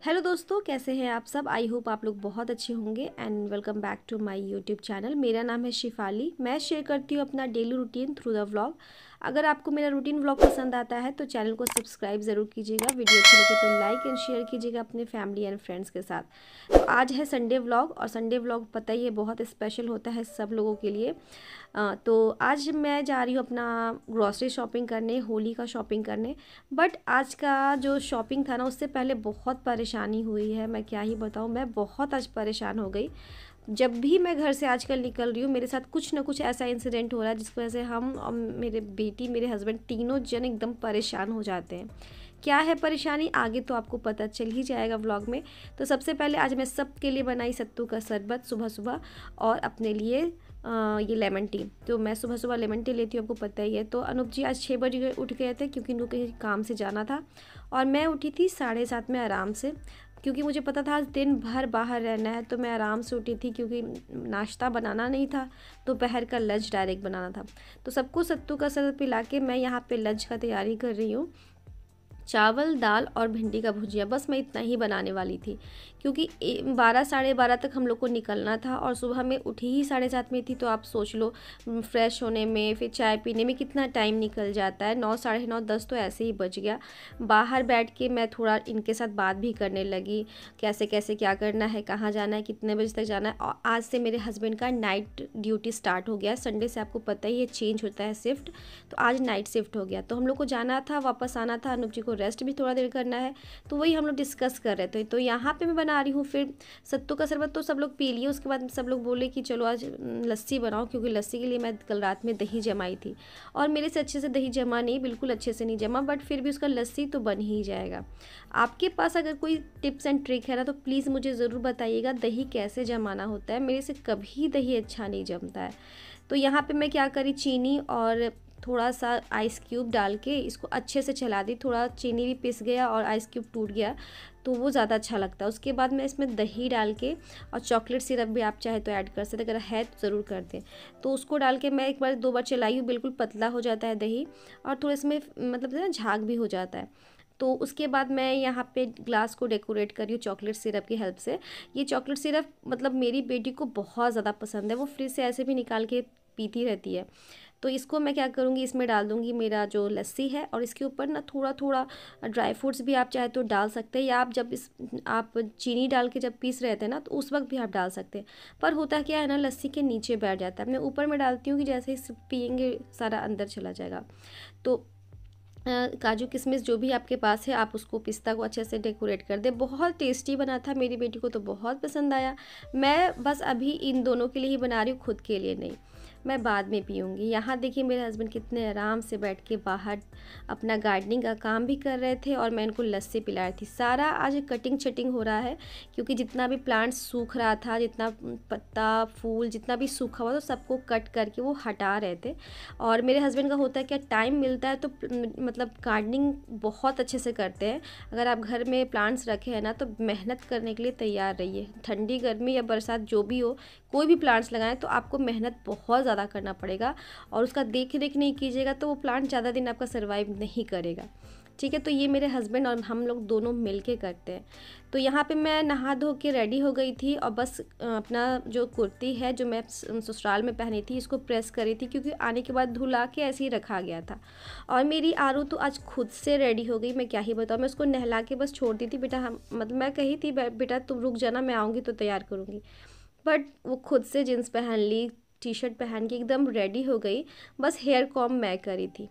Hello दोस्तों, कैसे हैं आप सब। आई होप आप लोग बहुत अच्छे होंगे and welcome back to my YouTube channel. मेरा नाम है शिफाली। मैं शेयर करती हूँ अपना daily routine through the vlog. अगर आपको मेरा रूटीन व्लॉग पसंद आता है तो चैनल को सब्सक्राइब ज़रूर कीजिएगा। वीडियो अच्छी लगे तो लाइक एंड शेयर कीजिएगा अपने फैमिली एंड फ्रेंड्स के साथ। तो आज है संडे व्लॉग और संडे व्लॉग पता ही है बहुत स्पेशल होता है सब लोगों के लिए। तो आज मैं जा रही हूँ अपना ग्रॉसरी शॉपिंग करने, होली का शॉपिंग करने। बट आज का जो शॉपिंग था ना, उससे पहले बहुत परेशानी हुई है। मैं क्या ही बताऊँ, मैं बहुत आज परेशान हो गई। जब भी मैं घर से आजकल निकल रही हूँ मेरे साथ कुछ ना कुछ ऐसा इंसिडेंट हो रहा है जिसकी वजह से हम और मेरे बेटी मेरे हस्बैंड तीनों जन एकदम परेशान हो जाते हैं। क्या है परेशानी, आगे तो आपको पता चल ही जाएगा व्लॉग में। तो सबसे पहले आज मैं सबके लिए बनाई सत्तू का शरबत सुबह सुबह, और अपने लिए ये लेमन टी। तो मैं सुबह सुबह लेमन टी लेती हूँ, आपको पता ही है। तो अनूप जी आज 6 बजे उठ गए थे क्योंकि उनको कहीं काम से जाना था, और मैं उठी थी 7:30 में आराम से, क्योंकि मुझे पता था आज दिन भर बाहर रहना है। तो मैं आराम से उठी थी क्योंकि नाश्ता बनाना नहीं था, दोपहर का लंच डायरेक्ट बनाना था। तो सबको सत्तू का शरबत पिला के मैं यहाँ पे लंच का तैयारी कर रही हूँ। चावल, दाल और भिंडी का भुजिया, बस मैं इतना ही बनाने वाली थी क्योंकि 12 12:30 तक हम लोग को निकलना था। और सुबह में उठी ही 7:30 में थी। तो आप सोच लो फ्रेश होने में, फिर चाय पीने में कितना टाइम निकल जाता है। 9 साढ़े 9 10 तो ऐसे ही बज गया। बाहर बैठ के मैं थोड़ा इनके साथ बात भी करने लगी, कैसे कैसे क्या करना है, कहाँ जाना है, कितने बजे तक जाना है। और आज से मेरे हस्बैंड का नाइट ड्यूटी स्टार्ट हो गया। संडे से आपको पता ही है चेंज होता है शिफ्ट, तो आज नाइट शिफ्ट हो गया। तो हम लोग को जाना था, वापस आना था, अनुप जी को रेस्ट भी थोड़ा देर करना है। तो वही हम लोग डिस्कस कर रहे थे। तो यहाँ पे मैं बना रही हूँ फिर सत्तू का शरबत। तो सब लोग पी लिए। उसके बाद सब लोग बोले कि चलो आज लस्सी बनाओ, क्योंकि लस्सी के लिए मैं कल रात में दही जमाई थी और मेरे से अच्छे से दही जमा नहीं, बिल्कुल अच्छे से नहीं जमा, बट फिर भी उसका लस्सी तो बन ही जाएगा। आपके पास अगर कोई टिप्स एंड ट्रिक है ना तो प्लीज़ मुझे ज़रूर बताइएगा दही कैसे जमाना होता है। मेरे से कभी दही अच्छा नहीं जमता है। तो यहाँ पे मैं क्या करी, चीनी और थोड़ा सा आइस क्यूब डाल के इसको अच्छे से चला दी। थोड़ा चीनी भी पिस गया और आइस क्यूब टूट गया, तो वो ज़्यादा अच्छा लगता है। उसके बाद मैं इसमें दही डाल के, और चॉकलेट सिरप भी आप चाहे तो ऐड कर सकते, अगर है तो ज़रूर कर दें। तो उसको डाल के मैं एक बार 2 बार चलाई हूँ, बिल्कुल पतला हो जाता है दही, और थोड़ा इसमें मतलब ना झाग भी हो जाता है। तो उसके बाद मैं यहाँ पे ग्लास को डेकोरेट कर रही हूँ चॉकलेट सिरप की हेल्प से। ये चॉकलेट सिरप मतलब मेरी बेटी को बहुत ज़्यादा पसंद है, वो फ्रिज से ऐसे भी निकाल के पीती रहती है। तो इसको मैं क्या करूँगी, इसमें डाल दूँगी मेरा जो लस्सी है, और इसके ऊपर ना थोड़ा थोड़ा ड्राई फ्रूट्स भी आप चाहे तो डाल सकते हैं, या आप जब आप चीनी डाल के जब पीस रहे थे ना तो उस वक्त भी आप डाल सकते हैं। पर होता क्या है ना, लस्सी के नीचे बैठ जाता है। मैं ऊपर में डालती हूँ कि जैसे ही पियेंगे सारा अंदर चला जाएगा। तो काजू किशमिश जो भी आपके पास है आप उसको, पिस्ता को अच्छे से डेकोरेट कर दे। बहुत टेस्टी बना था, मेरी बेटी को तो बहुत पसंद आया। मैं बस अभी इन दोनों के लिए ही बना रही हूँ, खुद के लिए नहीं, मैं बाद में पीऊँगी। यहाँ देखिए मेरे हस्बैंड कितने आराम से बैठ के बाहर अपना गार्डनिंग का काम भी कर रहे थे, और मैं इनको लस्सी पिला रही थी। सारा आज कटिंग छटिंग हो रहा है क्योंकि जितना भी प्लांट्स सूख रहा था, जितना पत्ता फूल जितना भी सूखा हुआ, तो सबको कट करके वो हटा रहे थे। और मेरे हस्बैंड का होता है क्या, टाइम मिलता है तो मतलब गार्डनिंग बहुत अच्छे से करते हैं। अगर आप घर में प्लांट्स रखे हैं ना तो मेहनत करने के लिए तैयार रहिए। ठंडी गर्मी या बरसात जो भी हो, कोई भी प्लांट्स लगाएं तो आपको मेहनत बहुत ज़्यादा करना पड़ेगा, और उसका देख रेख नहीं कीजिएगा तो वो प्लांट ज़्यादा दिन आपका सर्वाइव नहीं करेगा। ठीक है, तो ये मेरे हस्बैंड और हम लोग दोनों मिल के करते हैं। तो यहाँ पे मैं नहा धो के रेडी हो गई थी, और बस अपना जो कुर्ती है जो मैं ससुराल में पहनी थी इसको प्रेस करी थी, क्योंकि आने के बाद धुला के ऐसे ही रखा गया था। और मेरी आरू तो आज खुद से रेडी हो गई, मैं क्या ही बताऊँ। मैं उसको नहला के बस छोड़ दी थी, बेटा हम मतलब मैं कही थी बेटा तुम रुक जाना, मैं आऊँगी तो तैयार करूँगी। बट वो खुद से जीन्स पहन ली, टी शर्ट पहन के एकदम रेडी हो गई। बस हेयर कॉम मैं करी थी।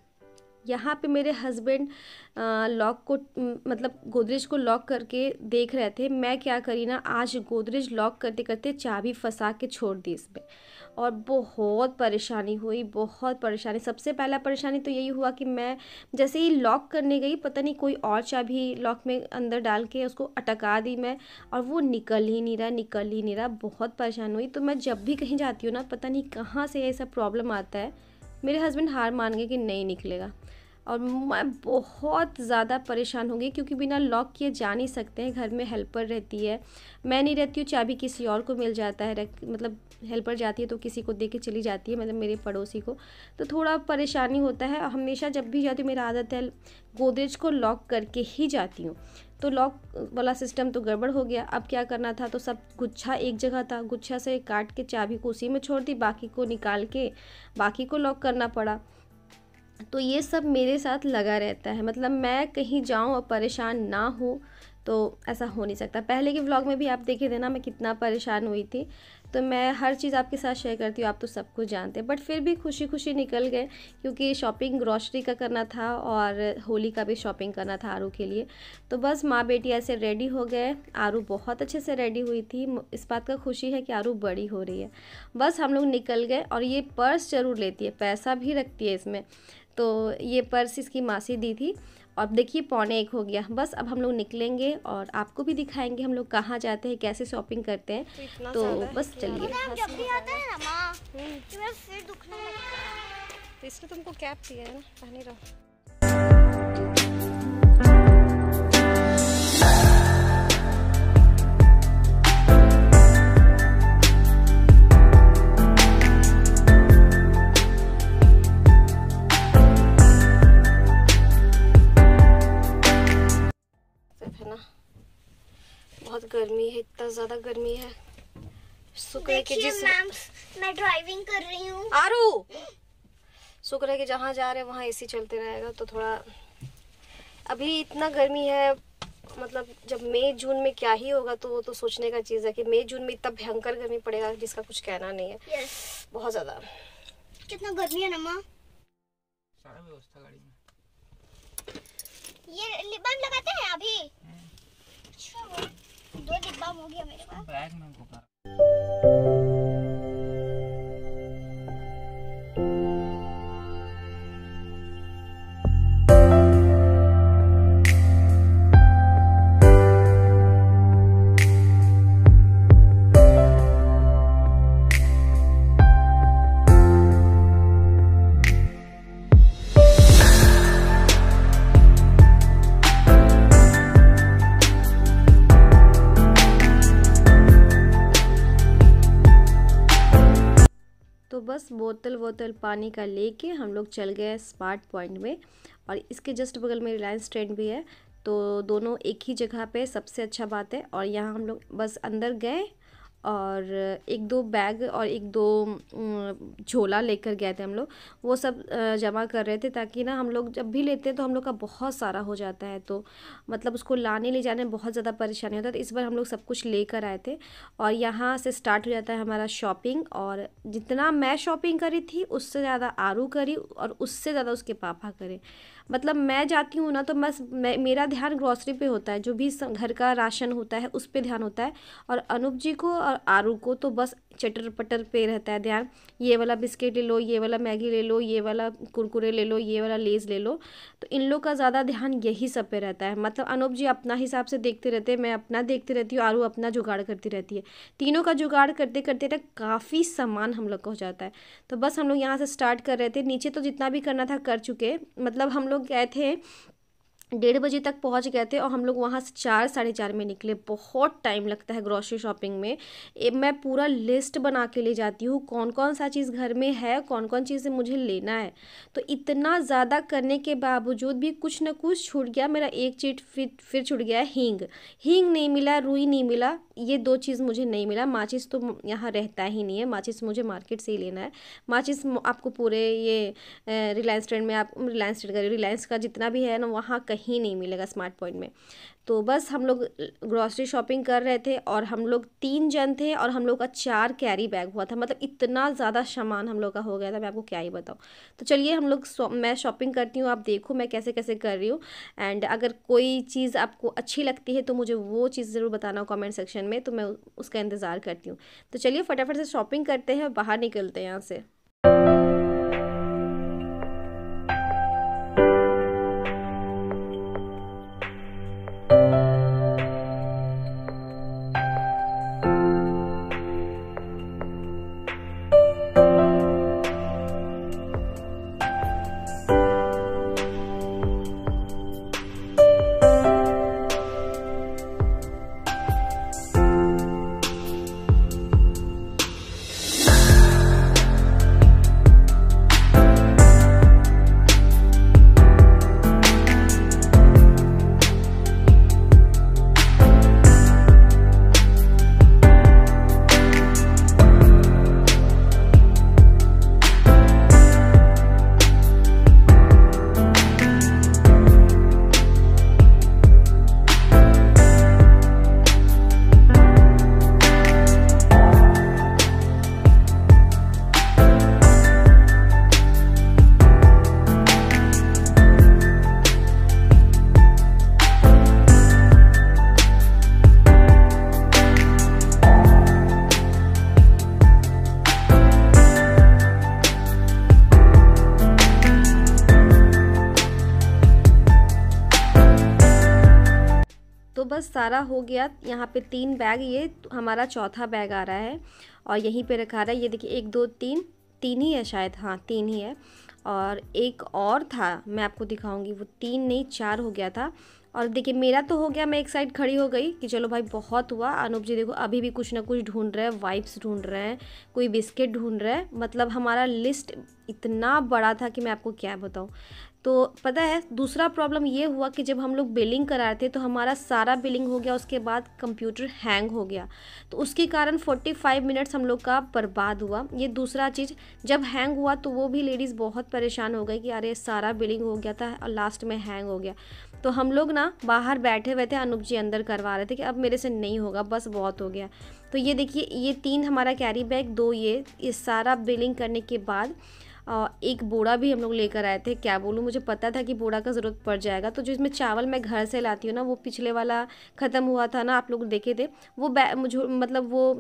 यहाँ पे मेरे हस्बैंड लॉक को मतलब गोदरेज को लॉक करके देख रहे थे। मैं क्या करी ना, आज गोदरेज लॉक करते करते चाबी फंसा के छोड़ दी इसमें, और बहुत परेशानी हुई, बहुत परेशानी। सबसे पहला परेशानी तो यही हुआ कि मैं जैसे ही लॉक करने गई, पता नहीं कोई और चाबी लॉक में अंदर डाल के उसको अटका दी मैं, और वो निकल ही नहीं रहा, निकल ही नहीं रहा। बहुत परेशान हुई। तो मैं जब भी कहीं जाती हूँ ना, पता नहीं कहाँ से ऐसा प्रॉब्लम आता है। मेरे हस्बैंड हार मान गए कि नहीं निकलेगा, और मैं बहुत ज़्यादा परेशान हो गई क्योंकि बिना लॉक किए जा नहीं सकते हैं। घर में हेल्पर रहती है, मैं नहीं रहती हूँ, चाबी किसी और को मिल जाता है, मतलब हेल्पर जाती है तो किसी को दे के चली जाती है, मतलब मेरे पड़ोसी को। तो थोड़ा परेशानी होता है। हमेशा जब भी जाती हूँ मेरा आदत है गोदरेज को लॉक करके ही जाती हूँ। तो लॉक वाला सिस्टम तो गड़बड़ हो गया। अब क्या करना था, तो सब गुच्छा एक जगह था, गुच्छा से काट के चाबी को उसी में छोड़ दी, बाकी को निकाल के बाकी को लॉक करना पड़ा। तो ये सब मेरे साथ लगा रहता है, मतलब मैं कहीं जाऊँ और परेशान ना हो तो ऐसा हो नहीं सकता। पहले के व्लॉग में भी आप देखे थे ना मैं कितना परेशान हुई थी, तो मैं हर चीज़ आपके साथ शेयर करती हूँ, आप तो सब कुछ जानते हैं। बट फिर भी खुशी खुशी निकल गए, क्योंकि शॉपिंग ग्रॉसरी का करना था और होली का भी शॉपिंग करना था आरू के लिए। तो बस माँ बेटी ऐसे रेडी हो गए। आरू बहुत अच्छे से रेडी हुई थी, इस बात का खुशी है कि आरू बड़ी हो रही है। बस हम लोग निकल गए, और ये पर्स ज़रूर लेती है, पैसा भी रखती है इसमें। तो ये पर्स इसकी मासी दी थी। और देखिए 12:45 हो गया। बस अब हम लोग निकलेंगे और आपको भी दिखाएंगे हम लोग कहाँ जाते हैं, कैसे शॉपिंग करते हैं। तो बस चलिए। जब भी आता है ना माँ, तो मेरा सिर दुखने लगता है। तो इसलिए तुमको कैप दिया है ना, पहने रहो। बहुत गर्मी है, इतना ज़्यादा गर्मी है। शुक्र है कि मैं ड्राइविंग कर रही हूँ। आरू, शुक्र है कि जहाँ जा रहे हैं वहाँ एसी चलते रहेगा, तो थोड़ा अभी इतना गर्मी है। मतलब जब मई जून में क्या ही होगा, तो वो तो सोचने का चीज़ है कि मई जून में इतना भयंकर गर्मी पड़ेगा जिसका कुछ कहना नहीं है। बहुत ज़्यादा। कितना गर्मी है ना माँ। सारा व्यवस्था गाड़ी में। ये लिप बाम लगाते हैं अभी। अच्छा, 2 लिप बाम हो गया मेरे पास। बैग में घुमा। तो बस बोतल पानी का लेके हम लोग चल गए स्मार्ट पॉइंट में, और इसके जस्ट बगल में रिलायंस ट्रेंड भी है। तो दोनों एक ही जगह पे, सबसे अच्छा बात है। और यहाँ हम लोग बस अंदर गए और 1-2 बैग और 1-2 झोला लेकर गए थे हम लोग। वो सब जमा कर रहे थे, ताकि ना हम लोग जब भी लेते हैं तो हम लोग का बहुत सारा हो जाता है, तो मतलब उसको लाने ले जाने में बहुत ज़्यादा परेशानी होता है। तो इस बार हम लोग सब कुछ लेकर आए थे, और यहाँ से स्टार्ट हो जाता है हमारा शॉपिंग। और जितना मैं शॉपिंग करी थी उससे ज़्यादा आरू करी, और उससे ज़्यादा उसके पापा करे। मतलब मैं जाती हूँ ना, तो बस मेरा ध्यान ग्रॉसरी पे होता है, जो भी घर का राशन होता है उस पे ध्यान होता है। और अनूप जी को और आरू को तो बस चटर पटर पे रहता है ध्यान। ये वाला बिस्किट ले लो, ये वाला मैगी ले लो, ये वाला कुरकुरे ले लो, ये वाला लेज़ ले लो। तो इन लोग का ज़्यादा ध्यान यही सब पे रहता है। मतलब अनूप जी अपना हिसाब से देखते रहते हैं, मैं अपना देखती रहती हूँ, आरू अपना जुगाड़ करती रहती है। तीनों का जुगाड़ करते करते तक काफ़ी सामान हम लोग का हो जाता है। तो बस हम लोग यहाँ से स्टार्ट कर रहे थे। नीचे तो जितना भी करना था कर चुके। मतलब हम लोग गए थे 1:30 बजे तक पहुंच गए थे, और हम लोग वहाँ से 4 साढ़े 4 में निकले। बहुत टाइम लगता है ग्रॉसरी शॉपिंग में। मैं पूरा लिस्ट बना के ले जाती हूँ, कौन कौन सा चीज़ घर में है, कौन कौन चीज़ें मुझे लेना है। तो इतना ज़्यादा करने के बावजूद भी कुछ ना कुछ छूट गया। मेरा एक चीज़ फिर छूट गया है, हींग नहीं मिला, रुई नहीं मिला। ये 2 चीज़ मुझे नहीं मिला। माचिस तो यहाँ रहता ही नहीं है, माचिस मुझे मार्केट से ही लेना है। माचिस आपको पूरे ये रिलायंस ट्रेंड में, आप रिलायंस का जितना भी है ना, वहाँ कहीं नहीं मिलेगा स्मार्ट पॉइंट में। तो बस हम लोग ग्रॉसरी शॉपिंग कर रहे थे, और हम लोग 3 जन थे, और हम लोग का 4 कैरी बैग हुआ था। मतलब इतना ज़्यादा सामान हम लोग का हो गया था, मैं आपको क्या ही बताऊँ। तो चलिए हम लोग मैं शॉपिंग करती हूँ, आप देखो मैं कैसे कैसे कर रही हूँ। एंड अगर कोई चीज़ आपको अच्छी लगती है तो मुझे वो चीज़ ज़रूर बताना कमेंट सेक्शन में, तो मैं उसका इंतज़ार करती हूँ। तो चलिए फटाफट से शॉपिंग करते हैं और बाहर निकलते हैं यहाँ से। सारा हो गया। यहाँ पे 3 बैग, ये हमारा चौथा बैग आ रहा है और यहीं पे रखा रहा है। ये देखिए 1 2 3, 3 ही है शायद, हाँ 3 ही है। और एक और था, मैं आपको दिखाऊंगी, वो 3 नहीं 4 हो गया था। और देखिए मेरा तो हो गया, मैं एक साइड खड़ी हो गई कि चलो भाई बहुत हुआ। अनूप जी देखो अभी भी कुछ ना कुछ ढूंढ रहे हैं, वाइप्स ढूंढ रहे हैं, कोई बिस्किट ढूंढ रहे हैं। मतलब हमारा लिस्ट इतना बड़ा था कि मैं आपको क्या बताऊं। तो पता है दूसरा प्रॉब्लम ये हुआ कि जब हम लोग बिलिंग करा रहे थे तो हमारा सारा बिलिंग हो गया, उसके बाद कंप्यूटर हैंग हो गया, तो उसके कारण 45 मिनट्स हम लोग का बर्बाद हुआ। ये दूसरा चीज़, जब हैंग हुआ तो वो भी लेडीज़ बहुत परेशान हो गई कि अरे सारा बिलिंग हो गया था और लास्ट में हैंग हो गया। तो हम लोग ना बाहर बैठे हुए थे, अनूप जी अंदर करवा रहे थे कि अब मेरे से नहीं होगा, बस बहुत हो गया। तो ये देखिए ये 3 हमारा कैरी बैग, 2 ये सारा बिलिंग करने के बाद एक बोरा भी हम लोग लेकर आए थे। क्या बोलूँ, मुझे पता था कि बोरा का ज़रूरत पड़ जाएगा। तो जो इसमें चावल मैं घर से लाती हूँ ना, वो पिछले वाला ख़त्म हुआ था ना, आप लोग देखे थे वो मुझे मतलब वो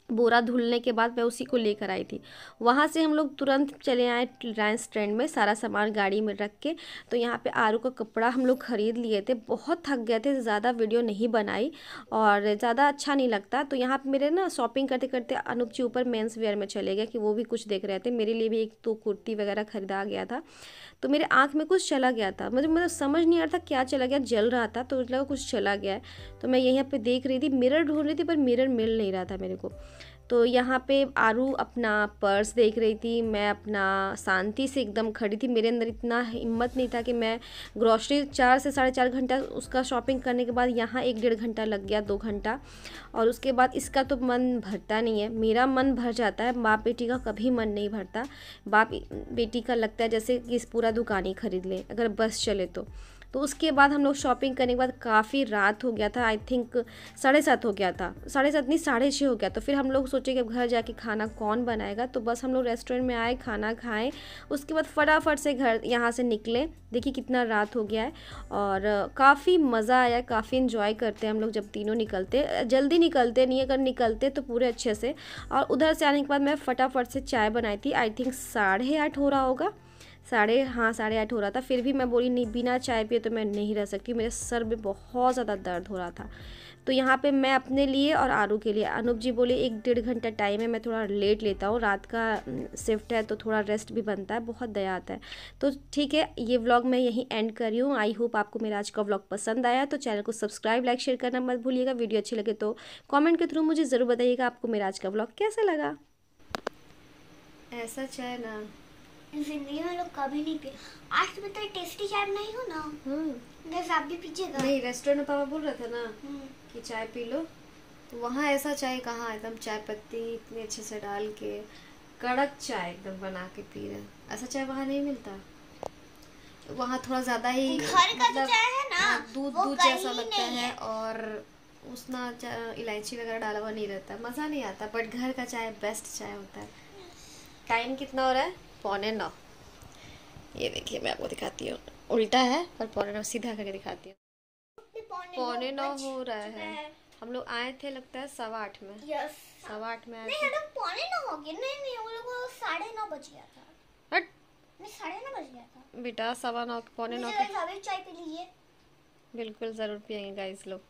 बोरा धुलने के बाद मैं उसी को लेकर आई थी। वहाँ से हम लोग तुरंत चले आए रिलायंस ट्रेंड में, सारा सामान गाड़ी में रख के। तो यहाँ पे आरू का कपड़ा हम लोग ख़रीद लिए थे, बहुत थक गए थे, ज़्यादा वीडियो नहीं बनाई और ज़्यादा अच्छा नहीं लगता। तो यहाँ पे मेरे ना शॉपिंग करते करते अनूप जी ऊपर मेंस वेयर में चले गए कि वो भी कुछ देख रहे थे। मेरे लिए भी 1 2 कुर्ती वगैरह ख़रीदा गया था। तो मेरे आँख में कुछ चला गया था, मुझे मतलब समझ नहीं आ रहा था क्या चला गया, जल रहा था तो लगा कुछ चला गया है। तो मैं यहाँ पे देख रही थी, मिरर ढूंढ रही थी पर मिरर मिल नहीं रहा था मेरे को। तो यहाँ पे आरू अपना पर्स देख रही थी, मैं अपना शांति से एकदम खड़ी थी। मेरे अंदर इतना हिम्मत नहीं था कि मैं ग्रॉसरी 4 से 4.5 घंटा उसका शॉपिंग करने के बाद यहाँ 1 1.5 घंटा लग गया, 2 घंटा। और उसके बाद इसका तो मन भरता नहीं है, मेरा मन भर जाता है, बाप बेटी का कभी मन नहीं भरता। बाप बेटी का लगता है जैसे कि इस पूरा दुकान ही खरीद ले अगर बस चले तो उसके बाद हम लोग शॉपिंग करने के बाद काफ़ी रात हो गया था, आई थिंक 7:30 हो गया था, 7:30 नहीं 6:30 हो गया। तो फिर हम लोग सोचे कि अब घर जाके खाना कौन बनाएगा, तो बस हम लोग रेस्टोरेंट में आए, खाना खाएं, उसके बाद फटाफट से घर यहाँ से निकले। देखिए कितना रात हो गया है और काफ़ी मज़ा आया, काफ़ी इन्जॉय करते हैं हम लोग जब तीनों निकलते। जल्दी निकलते नहीं, अगर निकलते तो पूरे अच्छे से। और उधर से आने के बाद मैं फटाफट से चाय बनाई थी, आई थिंक 8:30 हो रहा होगा, 8:30 हो रहा था। फिर भी मैं बोली नहीं, बिना चाय पिए तो मैं नहीं रह सकती, मेरे सर में बहुत ज़्यादा दर्द हो रहा था। तो यहाँ पे मैं अपने लिए और आरू के लिए, अनूप जी बोले 1 1.5 घंटा टाइम है, मैं थोड़ा लेट लेता हूँ, रात का शिफ्ट है तो थोड़ा रेस्ट भी बनता है, बहुत दया आता है। तो ठीक है, ये व्लॉग मैं यहीं एंड कर रही हूँ। आई होप आपको मेरा आज का व्लॉग पसंद आया, तो चैनल को सब्सक्राइब लाइक शेयर करना मत भूलिएगा। वीडियो अच्छी लगे तो कॉमेंट के थ्रू मुझे ज़रूर बताइएगा आपको मेरा आज का व्लॉग कैसा लगा। ऐसा चाय ना जिंदगी में लोग कभी नहीं पिए। आज तो इतना टेस्टी चाय बनाई हो ना, बस आप भी पीजिएगा। नहीं, रेस्टोरेंट में पापा बोल रहा था ना कि चाय पी लो, तो वहाँ ऐसा चाय कहाँ, एकदम चाय पत्ती इतने अच्छे से डाल के कड़क चाय एकदम बना के पी रहे। ऐसा चाय वहाँ नहीं मिलता, वहाँ थोड़ा ज़्यादा ही घर का मतलब चाय है ना, दूध वो दूध कहीं जैसा लगता नहीं है और उसना इलायची वगैरह डाला हुआ नहीं रहता, मज़ा नहीं आता। बट घर का चाय बेस्ट चाय होता है। टाइम कितना हो रहा है? 8:45। ये देखिए मैं आपको दिखाती हूँ, उल्टा है पर 8:45 सीधा करके दिखाती हूँ। 8:45 हो रहा है। हम लोग आए थे लगता है 8:15 में। यस, 8:15 में आए नहीं थे। हम लोग 8:45 हो गए। नहीं हम लोग को 9:30 बज गया था। हट नहीं 9:30 बज गया था बेटा, 9:15 9 मुझे 8:45 लगा अभी चाय पी लीजिए। बिल्कुल ज़रूर पियेंगे गाइस लोग।